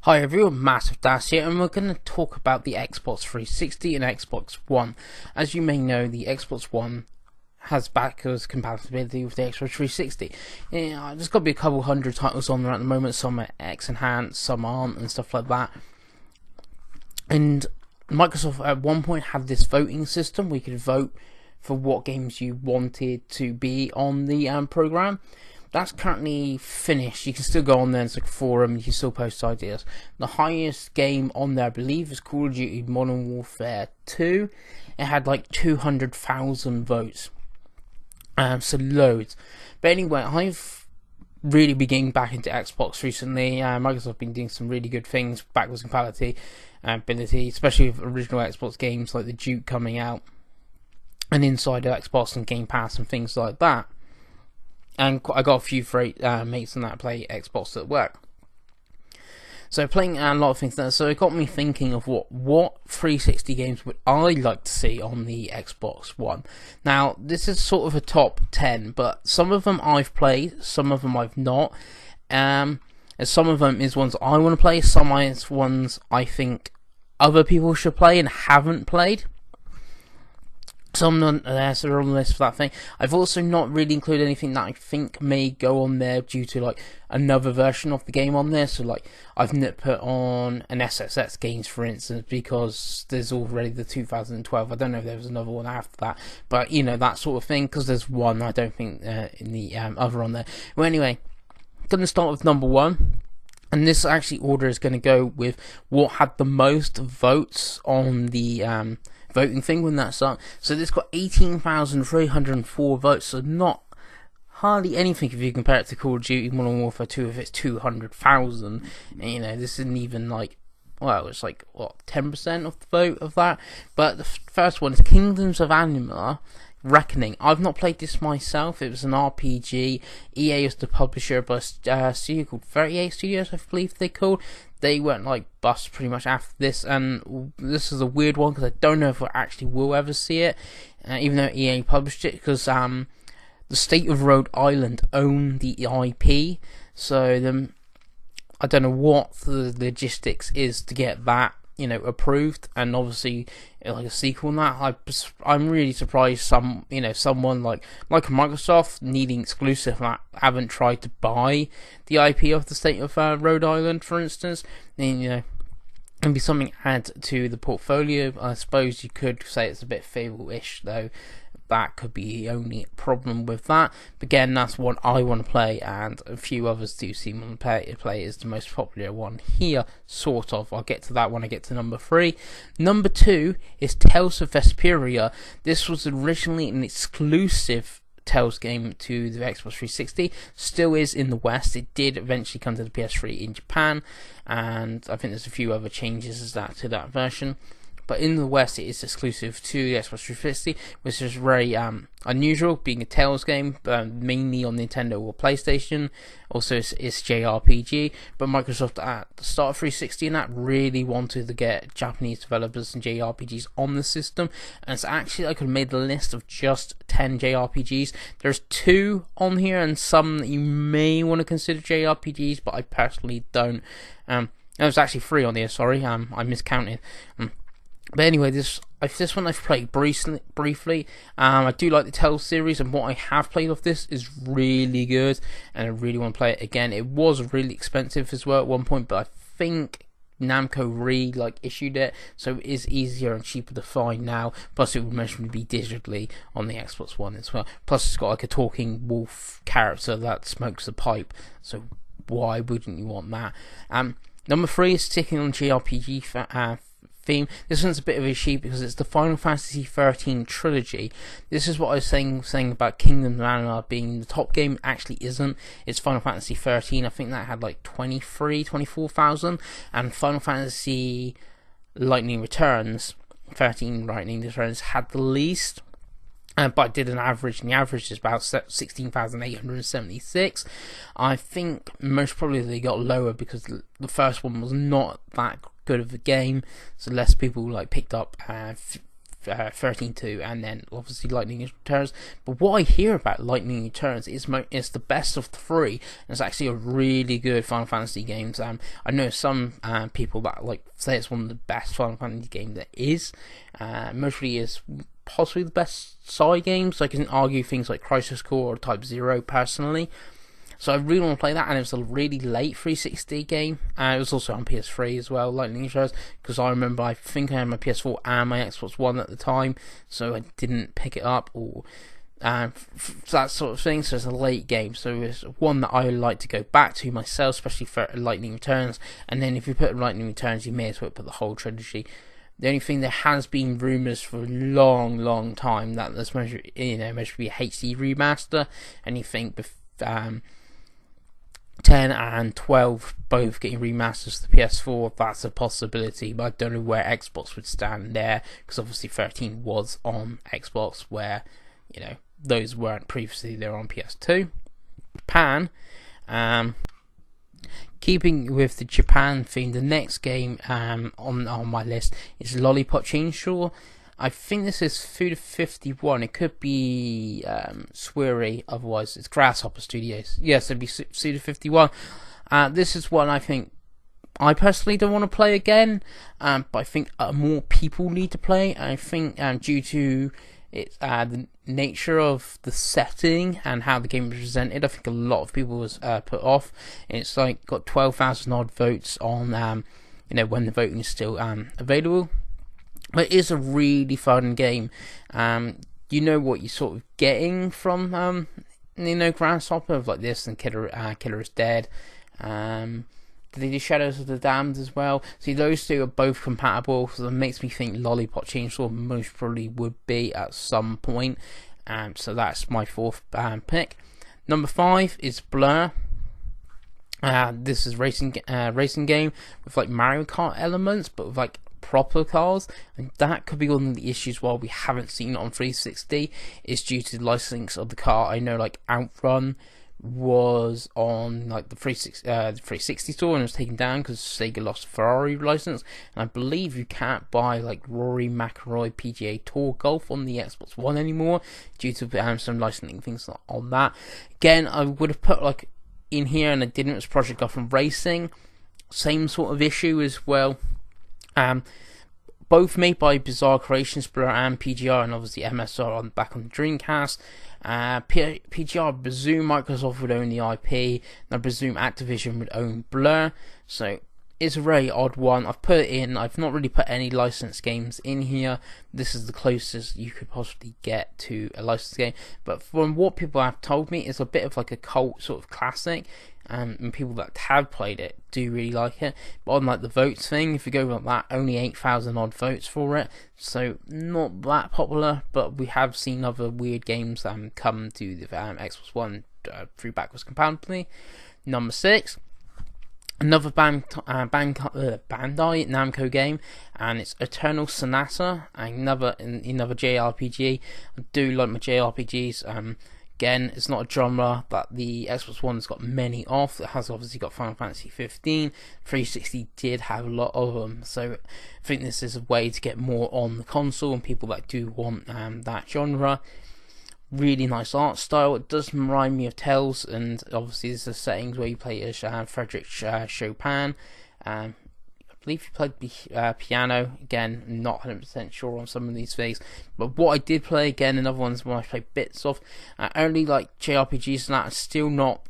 Hi everyone, masofdas here, and we're going to talk about the Xbox 360 and Xbox One. As you may know, the Xbox One has backwards compatibility with the Xbox 360. There's got to be a couple hundred titles on there at the moment. Some are X-enhanced, some aren't, and stuff like that. And Microsoft at one point had this voting system where you could vote for what games you wanted to be on the program. That's currently finished. You can still go on there, it's like a forum, you can still post ideas. The highest game on there, I believe, is Call of Duty Modern Warfare 2. It had like 200,000 votes. So loads. But anyway, I've really been getting back into Xbox recently. Microsoft have been doing some really good things, backwards compatibility, ability, especially with original Xbox games like the Duke coming out, and inside of Xbox and Game Pass and things like that. And I got a few mates on that play Xbox at work. So playing a lot of things there. So it got me thinking of what 360 games would I like to see on the Xbox One. Now, this is sort of a top 10, but some of them I've played, some of them I've not. And some of them is ones I want to play, some is ones I think other people should play and haven't played. Some on there, so they're on the list for that thing. I've also not really included anything that I think may go on there due to like another version of the game on there. So like I've not put on an SSX games, for instance, because there's already the 2012. I don't know if there was another one after that, but you know, that sort of thing. Because there's one, I don't think in the other on there. Well, anyway, going to start with number one. And this actually order is going to go with what had the most votes on the voting thing when that's up. So this got 18,304 votes, so not hardly anything if you compare it to Call of Duty Modern Warfare 2 if it's 200,000. And you know, this isn't even like, well, it's like, what, 10% of the vote of that? But the first one is Kingdoms of Amalur Reckoning. I've not played this myself. It was an RPG. EA is the publisher, but a studio called 38 Studios, I believe they called. They went like bust pretty much after this, and this is a weird one because I don't know if we actually will ever see it, even though EA published it, because the state of Rhode Island own the IP, so I don't know what the logistics is to get that, you know, approved, and obviously like a sequel on that. I'm really surprised someone like Microsoft needing exclusive that haven't tried to buy the IP of the state of Rhode Island, for instance. And, you know, and be something add to the portfolio. I suppose you could say it's a bit Fable-ish though. That could be the only problem with that. But again, that's one I want to play, and a few others do seem to play is the most popular one here, sort of. I'll get to that when I get to number 3. Number 2 is Tales of Vesperia. This was originally an exclusive Tales game to the Xbox 360, still is in the West. It did eventually come to the PS3 in Japan, and I think there's a few other changes to that version. But in the West, it is exclusive to the Xbox 360, which is very unusual, being a Tales game, mainly on Nintendo or PlayStation. Also, it's JRPG, but Microsoft at the start of 360 and that really wanted to get Japanese developers and JRPGs on the system. And it's actually, I could have made a list of just 10 JRPGs. There's 2 on here, and some that you may want to consider JRPGs, but I personally don't. There's actually 3 on here, sorry, I miscounted. But anyway, this one I've played briefly. I do like the Tales series, and what I have played of this is really good, and I really want to play it again. It was really expensive as well at one point, but I think Namco issued it, so it is easier and cheaper to find now. Plus, it would mostly be digitally on the Xbox One as well. Plus, it's got like a talking wolf character that smokes a pipe, so why wouldn't you want that? Number 3 is sticking on JRPG theme. This one's a bit of a sheep because it's the Final Fantasy XIII trilogy. This is what I was saying about Kingdoms of Amalur being the top game. It actually isn't. It's Final Fantasy XIII. I think that had like 24,000, and Final Fantasy Lightning Returns, 13 Lightning Returns, had the least. But I did an average, and the average is about 16,876. I think most probably they got lower because the first one was not that good of a game, so less people picked up 13 2, and then obviously Lightning Returns. But what I hear about Lightning Returns is the best of 3, and it's actually a really good Final Fantasy game. I know some people that like say it's one of the best Final Fantasy games there is. Mostly is possibly the best side games. I can argue things like Crisis Core or Type 0 personally. So I really want to play that, and it was a really late 360 game. It was also on PS3 as well, Lightning Returns, because I remember I think I had my PS4 and my Xbox One at the time, so I didn't pick it up or that sort of thing. So it's a late game, so it's one that I like to go back to myself, especially for Lightning Returns. And then if you put Lightning Returns, you may as well put the whole trilogy. The only thing, there has been rumours for a long time that there's meant to be a HD remaster, and you think 10 and 12 both getting remasters to the PS4, that's a possibility, but I don't know where Xbox would stand there, because obviously 13 was on Xbox, where those weren't previously. They were on PS2. Japan, keeping with the Japan theme, the next game on my list is Lollipop Chainsaw. I think this is Suda 51. It could be Swiri, otherwise it's Grasshopper Studios. Yes, it'd be Suda 51. This is one I think I personally don't want to play again, but I think more people need to play. I think due to its the nature of the setting and how the game is presented, I think a lot of people was put off. It's like got 12,000 odd votes on when the voting is still available. But it is a really fun game. You know what you're sort of getting from Grasshopper, of like this and Killer is Dead. They do Shadows of the Damned as well. See, those two are both compatible, so that makes me think Lollipop Chainsaw most probably would be at some point. So that's my 4th pick. Number 5 is Blur. This is racing game with like Mario Kart elements, but with like proper cars, and that could be one of the issues why we haven't seen it on 360 is due to the licensing of the car. I know like Outrun was on like the 360 store and it was taken down because Sega lost the Ferrari license, and I believe you can't buy like Rory McIlroy PGA Tour Golf on the Xbox One anymore due to some licensing things on that. Again, I would have put like in here, and I didn't. It was Project Gotham Racing, same sort of issue as well. Both made by Bizarre Creations, Blur and PGR, and obviously MSR back on the Dreamcast. PGR, I presume Microsoft would own the IP, and I presume Activision would own Blur, so it's a very odd one. I've put it in, I've not really put any licensed games in here. This is the closest you could possibly get to a licensed game, but from what people have told me, it's a bit of like a cult sort of classic. And people that have played it do really like it. But on like the votes thing, if you go with that, only 8,000 odd votes for it, so not that popular. But we have seen other weird games come to the Xbox One through Backwards Compatibility. Number 6, another Bandai Namco game, and it's Eternal Sonata, another JRPG. I do like my JRPGs. Again, it's not a genre that the Xbox One has got many of. It has obviously got Final Fantasy 15. 360 did have a lot of them, so I think this is a way to get more on the console and people that do want that genre. Really nice art style. It does remind me of Tales, and obviously this is settings where you play as Frederick Chopin. I believe he played piano. Again, not 100% sure on some of these things, but what I did play, again, another one's one I played bits of. Only like JRPGs, and that's still not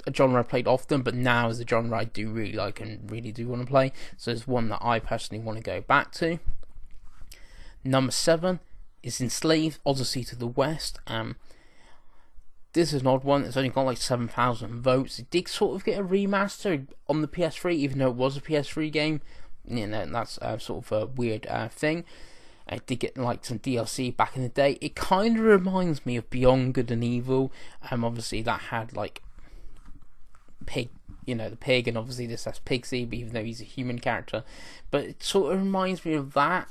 a genre I played often, but now is a genre I do really like and really do want to play, so it's one that I personally want to go back to. Number 7 is Enslaved Odyssey to the West. This is an odd one. It's only got like 7,000 votes. It did sort of get a remaster on the PS3, even though it was a PS3 game. That's sort of a weird thing. It did get like some DLC back in the day. It kind of reminds me of Beyond Good and Evil. Obviously that had like Pig, the pig, and obviously this has Pigsy, but even though he's a human character. But it sort of reminds me of that.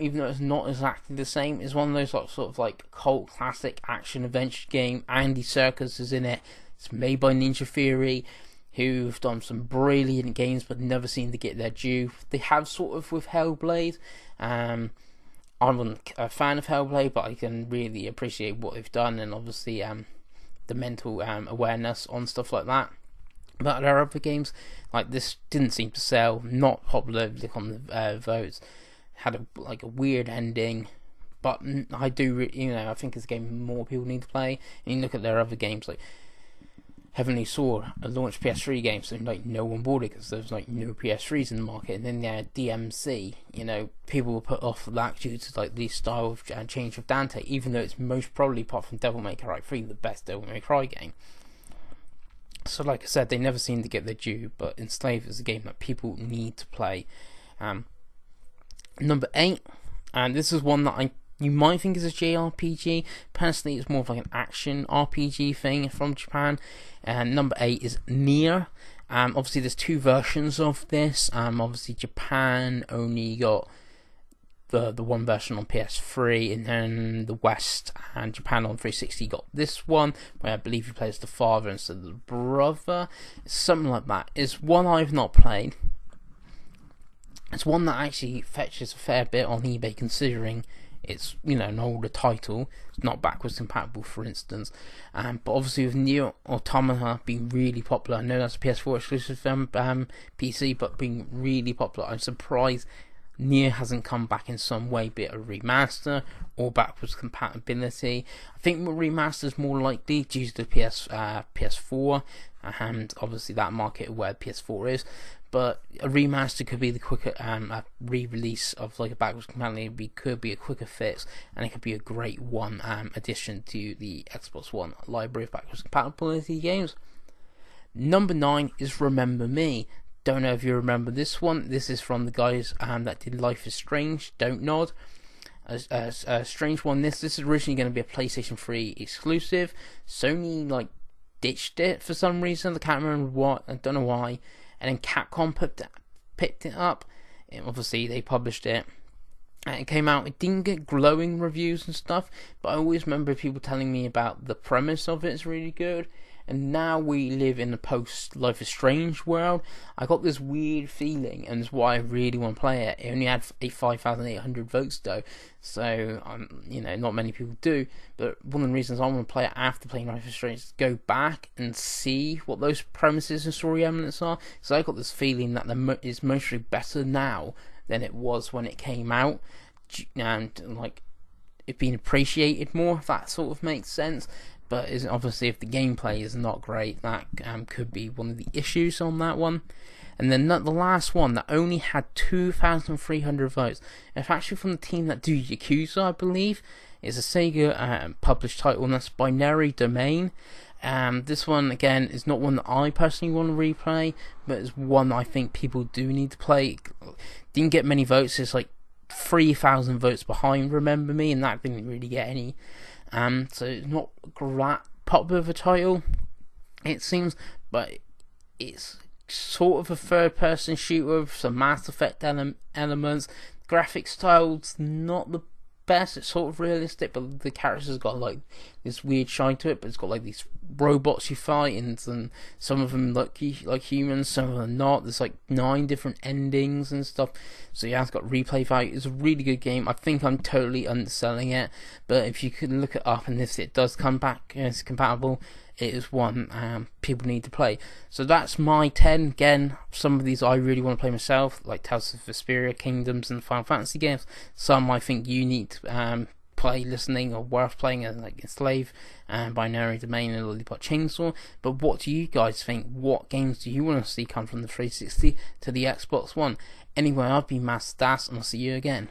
Even though it's not exactly the same, it's one of those sort of like cult classic action adventure game. Andy Serkis is in it. It's made by Ninja Theory, who've done some brilliant games but never seem to get their due. They have sort of with Hellblade, I wasn't a fan of Hellblade, but I can really appreciate what they've done, and obviously the mental awareness on stuff like that. But there are other games like this didn't seem to sell, not popular on the votes, had a weird ending. But I do, I think it's a game more people need to play. And you look at their other games like Heavenly Sword, a launched PS3 game, so no one bought it because there's no PS3s in the market. And then they had DMC, people were put off that due to the style of change of Dante, even though it's most probably, apart from Devil May Cry 3, the best Devil May Cry game. So like I said, they never seem to get their due, but Enslaved is a game that people need to play. Number 8, and this is one that you might think is a JRPG. Personally, it's more of like an action RPG thing from Japan. And number 8 is Nier. Obviously, there's 2 versions of this. Obviously, Japan only got the one version on PS3, and then the West and Japan on 360 got this one, where I believe you play as the father instead of the brother. It's something like that. It's one I've not played. It's one that actually fetches a fair bit on eBay, considering it's an older title. It's not backwards compatible, for instance. But obviously with Nier Automata being really popular, I know that's a PS4 exclusive PC, but being really popular, I'm surprised Nier hasn't come back in some way, be it a remaster or backwards compatibility. I think remaster is more likely due to the PS4 and obviously that market where PS4 is. But a remaster could be the quicker a re-release of a backwards compatibility could be a quicker fix, and it could be a great one addition to the Xbox One library of backwards compatibility games. Number 9 is Remember Me. Don't know if you remember this one. This is from the guys that did Life is Strange. Don't nod. A strange one. This is originally going to be a PlayStation 3 exclusive. Sony ditched it for some reason. I can't remember what. I don't know why. And then Capcom picked it up. And obviously, they published it. And it came out. It didn't get glowing reviews and stuff, but I always remember people telling me about the premise of it is really good. And now we live in a post Life is Strange world. I got this weird feeling, and it's why I really want to play it. It only had 5,800 votes though, so not many people do. But one of the reasons I want to play it after playing Life is Strange is to go back and see what those premises and story elements are. So I got this feeling that it's mostly better now than it was when it came out, and it being appreciated more. If that sort of makes sense. But obviously, if the gameplay is not great, that could be one of the issues on that one. And then the last one that only had 2,300 votes. It's actually from the team that do Yakuza, I believe. It's a Sega published title, and that's Binary Domain. This one, again, is not one that I personally want to replay, but it's one I think people do need to play. Didn't get many votes. It's 3,000 votes behind Remember Me, and that didn't really get any. So it's not that popular of a title, it seems, but it's sort of a third-person shooter with some Mass Effect elements. Graphic style's not the best. It's sort of realistic, but the characters got this weird shine to it. But it's got these robots you fight, and some of them look like humans, some of them not. There's 9 different endings and stuff, so yeah, it's got replay value. It's a really good game. I think I'm totally underselling it, but if you could look it up, and if it does come back and it's compatible, it is one people need to play. So that's my 10. Again, some of these I really want to play myself, like Tales of Vesperia, Kingdoms, and Final Fantasy games. Some I think you need to play, listening, or worth playing, like Enslaved, Binary Domain, and Lollipop Chainsaw. But what do you guys think? What games do you want to see come from the 360 to the Xbox One? Anyway, I've been masofdas, and I'll see you again.